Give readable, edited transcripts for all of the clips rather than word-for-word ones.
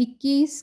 21,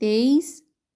23,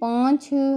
5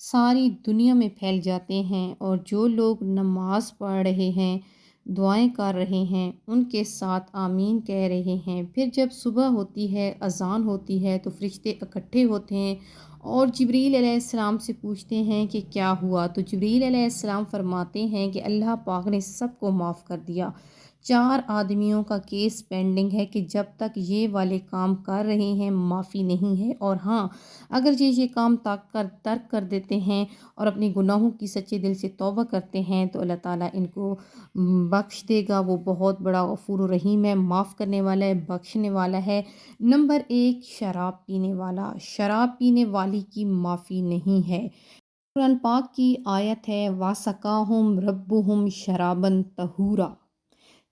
ساری دنیا میں پھیل جاتے ہیں، اور جو لوگ نماز پڑھ رہے ہیں، دعائیں کر رہے ہیں، ان کے ساتھ آمین کہہ رہے ہیں۔ پھر جب صبح ہوتی ہے، اذان ہوتی ہے، تو فرشتے اکٹھے ہوتے ہیں اور جبریل علیہ السلام سے پوچھتے ہیں کہ کیا ہوا؟ تو جبریل علیہ السلام فرماتے ہیں کہ اللہ پاک نے سب کو معاف کر دیا، 4 آدمیوں کا کیس پینڈنگ ہے کہ جب تک یہ والے کام کر رہے ہیں معافی نہیں ہے، اور ہاں، اگر یہ کام ترک کر دیتے ہیں اور اپنے گناہوں کی سچے دل سے توبہ کرتے ہیں تو اللہ تعالیٰ ان کو بخش دے گا۔ وہ بہت بڑا غفور الرحیم ہے، معاف کرنے والا ہے، بخشنے والا ہے۔ نمبر 1، شراب پینے والا، شراب پینے والی کی معافی نہیں ہے۔ قرآن پاک کی آیت ہے، وَاسَقَاهُمْ رَبُّهُمْ شَرَابًا طَہُورًا،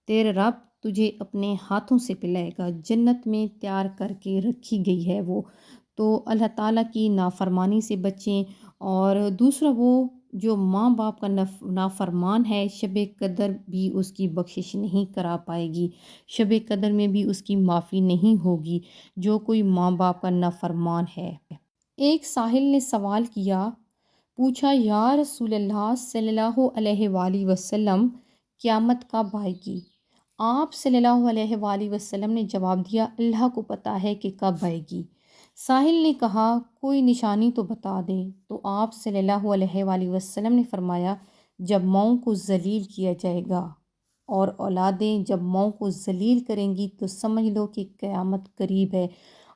تیرے رب تجھے اپنے ہاتھوں سے پلائے گا، جنت میں تیار کر کے رکھی گئی ہے وہ۔ تو اللہ تعالیٰ کی نافرمانی سے بچیں۔ اور دوسرا، وہ جو ماں باپ کا نافرمان ہے، شب قدر بھی اس کی بخشش نہیں کرا پائے گی، شب قدر میں بھی اس کی معافی نہیں ہوگی جو کوئی ماں باپ کا نافرمان ہے۔ ایک ساحل نے سوال کیا، پوچھا، یا رسول اللہ صلی اللہ علیہ وآلہ وسلم، قیامت کب آئے گی؟ آپ صلی اللہ علیہ وآلہ وسلم نے جواب دیا، اللہ کو پتہ ہے کہ کب آئے گی۔ ساحل نے کہا، کوئی نشانی تو بتا دیں۔ تو آپ صلی اللہ علیہ وآلہ وسلم نے فرمایا، جب ماؤں کو ذلیل کیا جائے گا، اور اولادیں جب ماؤں کو ذلیل کریں گی تو سمجھ لو کہ قیامت قریب ہے۔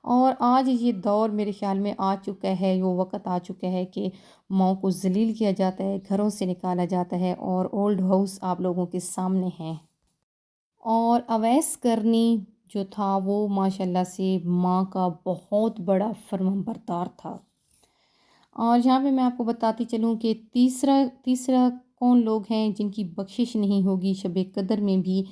اور آج یہ دور میرے خیال میں آ چکا ہے، وہ وقت آ چکا ہے کہ ماؤں کو ذلیل کیا جاتا ہے، گھروں سے نکالا جاتا ہے، اور اولڈ ہاؤس آپ لوگوں کے سامنے ہیں۔ اور اویس کرنی جو تھا وہ ماشاءاللہ سے ماں کا بہت بڑا فرمانبردار تھا۔ اور یہاں پہ میں آپ کو بتاتی چلوں کہ تیسرا کون لوگ ہیں جن کی بخشش نہیں ہوگی شب قدر میں بھی؟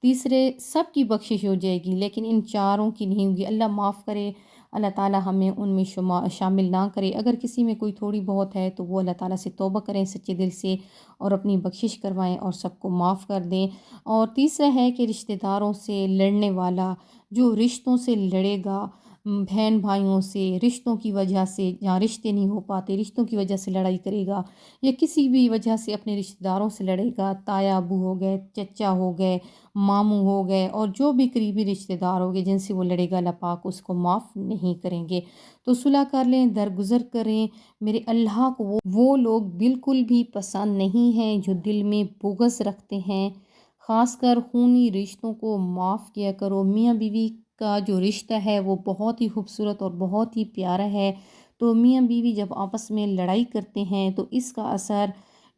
تیسرے سب کی بخشش ہو جائے گی لیکن ان چاروں کی نہیں ہوگی۔ اللہ معاف کرے، اللہ تعالیٰ ہمیں ان میں شامل نہ کرے۔ اگر کسی میں کوئی تھوڑی بہت ہے تو وہ اللہ تعالیٰ سے توبہ کریں سچے دل سے، اور اپنی بخشش کروائیں اور سب کو معاف کر دیں۔ اور تیسرا ہے کہ رشتہ داروں سے لڑنے والا، جو رشتوں سے لڑے گا، بہن بھائیوں سے، رشتوں کی وجہ سے، جہاں رشتے نہیں ہو پاتے رشتوں کی وجہ سے لڑائی کرے گا، یا کسی بھی وجہ سے اپنے رشتہ داروں سے لڑے گا، تایا ابو ہو گئے، چچا ہو گئے، ماموں ہو گئے، اور جو بھی قریبی رشتہ دار ہو گئے جن سے وہ لڑے گا، اللہ پاک اس کو معاف نہیں کریں گے۔ تو صلح کر لیں، درگزر کریں۔ میرے اللہ کو وہ لوگ بالکل بھی پسند نہیں ہیں جو دل میں بغض رکھتے ہیں۔ خاص کر خونی رشتوں کو معاف کیا کرو۔ میاں بیوی کا جو رشتہ ہے وہ بہت ہی خوبصورت اور بہت ہی پیارا ہے۔ تو میاں بیوی جب آپس میں لڑائی کرتے ہیں تو اس کا اثر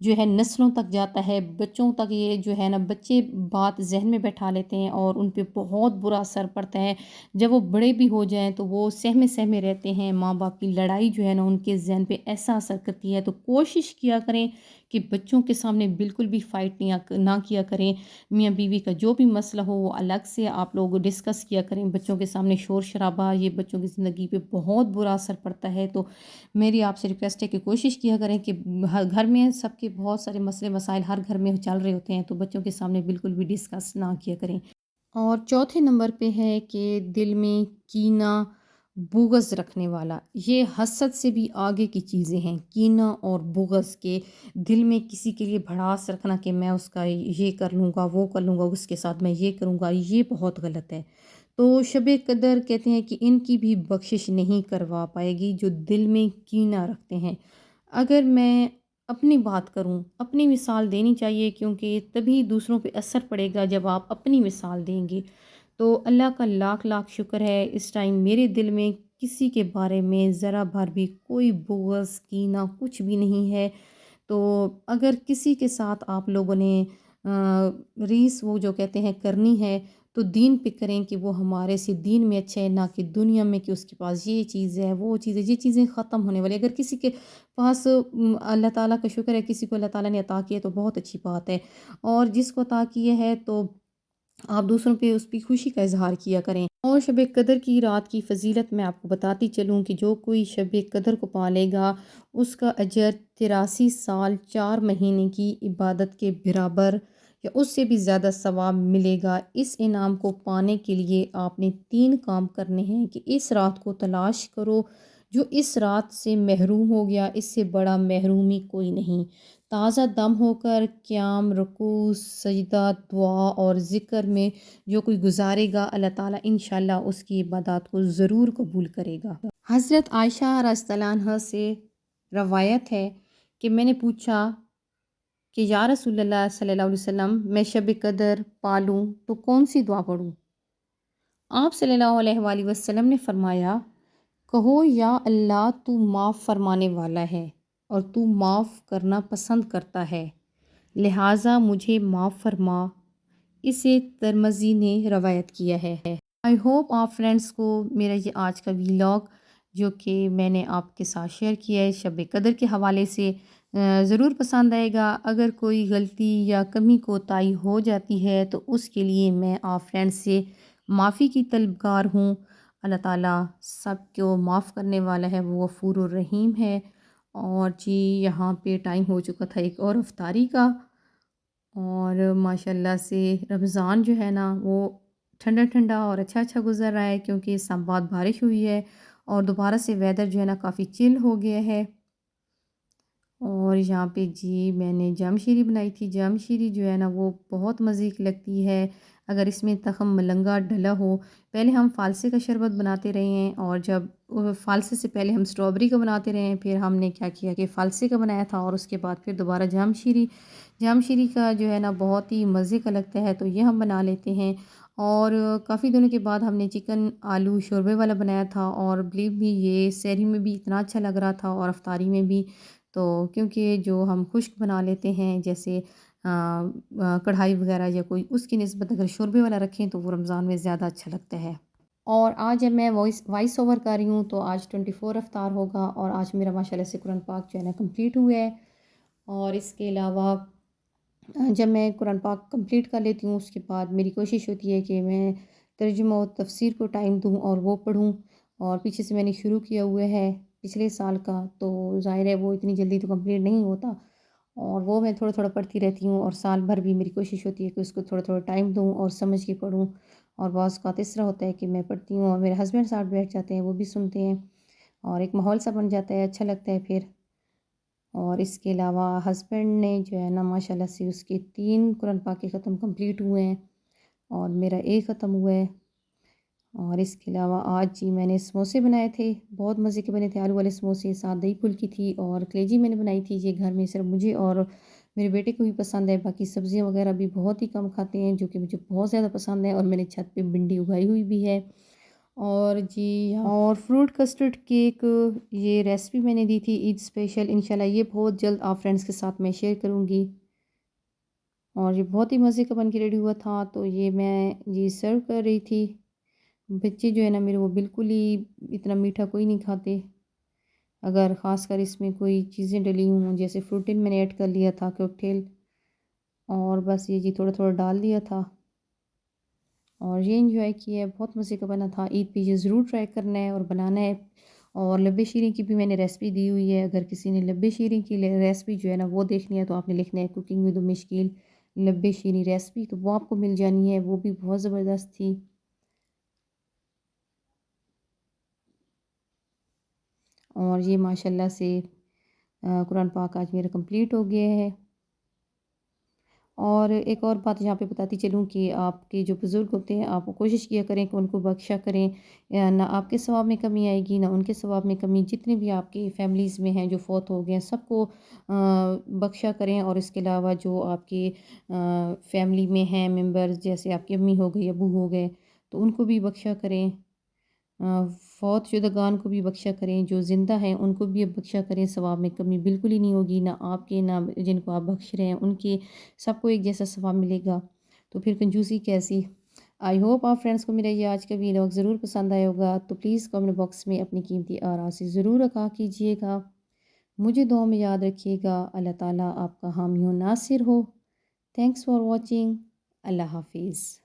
جو ہے نسلوں تک جاتا ہے، بچوں تک یہ جو ہے نا، بچے بات ذہن میں بیٹھا لیتے ہیں اور ان پہ بہت برا اثر پڑتا ہے۔ جب وہ بڑے بھی ہو جائیں تو وہ سہمے سہمے رہتے ہیں، ماں باپ کی لڑائی جو ہے نا ان کے ذہن پہ ایسا اثر کرتی ہے۔ تو کوشش کیا کریں کہ بچوں کے سامنے بالکل بھی فائٹ نہ کیا کریں۔ میاں بیوی کا جو بھی مسئلہ ہو وہ الگ سے آپ لوگ ڈسکس کیا کریں، بچوں کے سامنے شور شرابہ یہ بچوں کی زندگی پہ بہت برا اثر پڑتا ہے۔ تو میری آپ سے ریکویسٹ ہے کہ کوشش کیا کریں کہ گھر میں سب کے بہت سارے مسئلے مسائل ہر گھر میں چل رہے ہوتے ہیں، تو بچوں کے سامنے بالکل بھی ڈسکس نہ کیا کریں۔ اور چوتھے نمبر پہ ہے کہ دل میں کینہ، بغض رکھنے والا، یہ حسد سے بھی آگے کی چیزیں ہیں، کینہ اور بغض کے دل میں کسی کے لیے بھڑاس رکھنا کہ میں اس کا یہ کر لوں گا، وہ کر لوں گا، اس کے ساتھ میں یہ کروں گا، یہ بہت غلط ہے۔ تو شب قدر کہتے ہیں کہ ان کی بھی بخشش نہیں کروا پائے گی جو دل میں کینہ رکھتے ہیں۔ اگر میں اپنی بات کروں، اپنی مثال دینی چاہیے، کیونکہ تبھی دوسروں پہ اثر پڑے گا جب آپ اپنی مثال دیں گے۔ تو اللہ کا لاکھ لاکھ شکر ہے، اس ٹائم میرے دل میں کسی کے بارے میں ذرا بھر بھی کوئی بغض کینہ کچھ بھی نہیں ہے۔ تو اگر کسی کے ساتھ آپ لوگوں نے ریس وہ جو کہتے ہیں کرنی ہے تو دین پہ کریں کہ وہ ہمارے سے دین میں اچھا ہے، نہ کہ دنیا میں کہ اس کے پاس یہ چیز ہے وہ چیز ہے، یہ چیزیں ختم ہونے والی۔ اگر کسی کے پاس اللہ تعالیٰ کا شکر ہے، کسی کو اللہ تعالیٰ نے عطا کیا تو بہت اچھی بات ہے، اور جس کو عطا کیا ہے تو آپ دوسروں پہ اس کی خوشی کا اظہار کیا کریں۔ اور شب قدر کی رات کی فضیلت میں آپ کو بتاتی چلوں کہ جو کوئی شب قدر کو پالے گا اس کا اجر 83 سال 4 مہینے کی عبادت کے برابر یا اس سے بھی زیادہ ثواب ملے گا۔ اس انعام کو پانے کے لیے آپ نے 3 کام کرنے ہیں کہ اس رات کو تلاش کرو جو اس رات سے محروم ہو گیا، اس سے بڑا محرومی کوئی نہیں۔ تازہ دم ہو کر قیام، رکوع، سجدہ، دعا اور ذکر میں جو کوئی گزارے گا، اللہ تعالیٰ انشاءاللہ اس کی عبادات کو ضرور قبول کرے گا۔ حضرت عائشہ رضی اللہ عنہا سے روایت ہے کہ میں نے پوچھا کہ یا رسول اللہ صلی اللہ علیہ وسلم، میں شب قدر پالوں تو کون سی دعا پڑھوں؟ آپ صلی اللہ علیہ وآلہ وسلم نے فرمایا، کہو یا اللہ تو معاف فرمانے والا ہے اور تو معاف کرنا پسند کرتا ہے، لہٰذا مجھے معاف فرما۔ اسے ترمذی نے روایت کیا ہے۔ آئی ہوپ آپ فرینڈس کو میرا یہ آج کا ویلاگ جو کہ میں نے آپ کے ساتھ شیئر کیا ہے شب قدر کے حوالے سے ضرور پسند آئے گا۔ اگر کوئی غلطی یا کمی کوتاہی ہو جاتی ہے تو اس کے لیے میں آپ فرینڈس سے معافی کی طلبگار ہوں۔ اللہ تعالیٰ سب کو معاف کرنے والا ہے، وہ غفور الرحیم ہے۔ اور جی یہاں پہ ٹائم ہو چکا تھا ایک اور افطاری کا، اور ماشاءاللہ سے رمضان جو ہے نا وہ ٹھنڈا ٹھنڈا اور اچھا گزر رہا ہے، کیونکہ اسلام آباد بارش ہوئی ہے اور دوبارہ سے ویدر جو ہے نا کافی چل ہو گیا ہے۔ اور یہاں پہ جی میں نے جام شیری بنائی تھی۔ جام شیری جو ہے نا وہ بہت مزے کی لگتی ہے اگر اس میں تخم ملنگا ڈلا ہو۔ پہلے ہم فالسے کا شربت بناتے رہے ہیں، اور جب فالسے سے پہلے ہم اسٹرابری کا بناتے رہے ہیں، پھر ہم نے کیا کیا کہ فالسے کا بنایا تھا، اور اس کے بعد پھر دوبارہ جام شیری کا جو ہے نا بہت ہی مزے کا لگتا ہے، تو یہ ہم بنا لیتے ہیں۔ اور کافی دنوں کے بعد ہم نے چکن آلو شوربے والا بنایا تھا، اور بلیو بھی یہ سحری میں بھی اتنا اچھا لگ رہا تھا اور افطاری میں بھی۔ تو کیونکہ جو ہم خشک بنا لیتے ہیں جیسے کڑھائی وغیرہ یا کوئی، اس کی نسبت اگر شوربے والا رکھیں تو وہ رمضان میں زیادہ اچھا لگتا ہے۔ اور آج جب میں وائس اوور کر رہی ہوں تو آج 24 افطار ہوگا، اور آج میرا ماشاءاللہ سے قرآن پاک جو ہے نا کمپلیٹ ہوا ہے۔ اور اس کے علاوہ جب میں قرآن پاک کمپلیٹ کر لیتی ہوں اس کے بعد میری کوشش ہوتی ہے کہ میں ترجمہ و تفسیر کو ٹائم دوں اور وہ پڑھوں، اور پیچھے سے میں نے شروع کیا ہوا ہے پچھلے سال کا، تو ظاہر ہے وہ اتنی جلدی تو کمپلیٹ نہیں ہوتا، اور وہ میں تھوڑا تھوڑا پڑھتی رہتی ہوں، اور سال بھر بھی میری کوشش ہوتی ہے کہ اس کو تھوڑا تھوڑا ٹائم دوں اور سمجھ کے پڑھوں۔ اور بعض اوقات اس طرح ہوتا ہے کہ میں پڑھتی ہوں اور میرے ہسبینڈ ساتھ بیٹھ جاتے ہیں، وہ بھی سنتے ہیں، اور ایک ماحول سا بن جاتا ہے، اچھا لگتا ہے پھر۔ اور اس کے علاوہ ہسبینڈ نے جو ہے نا ماشاءاللہ سے اس کے 3 قرآن پاک کے ختم کمپلیٹ ہوئے ہیں، اور میرا ایک ختم ہوا ہے۔ اور اس کے علاوہ آج جی میں نے سموسے بنائے تھے، بہت مزے کے بنے تھے، آلو والے سموسے، ساتھ دہی پھلکی تھی، اور کلیجی میں نے بنائی تھی۔ یہ گھر میں صرف مجھے اور میرے بیٹے کو بھی پسند ہے، باقی سبزیاں وغیرہ بھی بہت ہی کم کھاتے ہیں، جو کہ مجھے بہت زیادہ پسند ہے۔ اور میں نے چھت پہ بھنڈی اگائی ہوئی بھی ہے۔ اور جی اور فروٹ کسٹرڈ کیک، یہ ریسپی میں نے دی تھی عید اسپیشل، انشاءاللہ یہ بہت جلد آپ فرینڈس کے ساتھ میں شیئر کروں گی۔ اور یہ بہت ہی مزے کا بن کے ریڈی ہوا تھا، تو یہ میں جی سرو کر رہی تھی۔ بچے جو ہے نا میرے وہ بالکل ہی اتنا میٹھا کوئی نہیں کھاتے، اگر خاص کر اس میں کوئی چیزیں ڈلی ہوں، جیسے فروٹین میں نے ایڈ کر لیا تھا کوکٹیل، اور بس یہ جی تھوڑا تھوڑا ڈال دیا تھا، اور یہ انجوائے کیا ہے، بہت مزے کا بنا تھا۔ عید پہ یہ ضرور ٹرائی کرنا ہے اور بنانا ہے۔ اور لبے شیریں کی بھی میں نے ریسپی دی ہوئی ہے، اگر کسی نے لبے شیریں کی ریسپی جو ہے نا وہ دیکھنی ہے تو آپ نے لکھنا ہے کوکنگ ود مشکل لبے شیریں ریسپی، تو وہ آپ کو مل جانی ہے، وہ بھی بہت زبردست تھی۔ اور یہ ماشاءاللہ سے قرآن پاک آج میرا کمپلیٹ ہو گیا ہے۔ اور ایک اور بات یہاں پہ بتاتی چلوں کہ آپ کے جو بزرگ ہوتے ہیں آپ کوشش کیا کریں کہ ان کو بخشا کریں، نہ آپ کے ثواب میں کمی آئے گی نہ ان کے ثواب میں کمی۔ جتنے بھی آپ کی فیملیز میں ہیں جو فوت ہو گئے ہیں سب کو بخشا کریں، اور اس کے علاوہ جو آپ کی فیملی میں ہیں ممبرز، جیسے آپ کی امی ہو گئی، ابو ہو گئے، تو ان کو بھی بخشا کریں، فوت شدگان کو بھی بخشا کریں، جو زندہ ہیں ان کو بھی بخشا کریں، ثواب میں کمی بالکل ہی نہیں ہوگی، نہ آپ کے نہ جن کو آپ بخش رہے ہیں ان کے، سب کو ایک جیسا ثواب ملے گا، تو پھر کنجوسی کیسی۔ آئی ہوپ آپ فرینڈس کو میرا یہ آج کا ویلاگ ضرور پسند آئے ہوگا، تو پلیز کمنٹ باکس میں اپنی قیمتی آراء سے ضرور آگاہ کیجیے گا۔ مجھے دعا میں یاد رکھیے گا۔ اللہ تعالیٰ آپ کا حامی و ناصر ہو۔ Thanks for watching. اللہ حافظ۔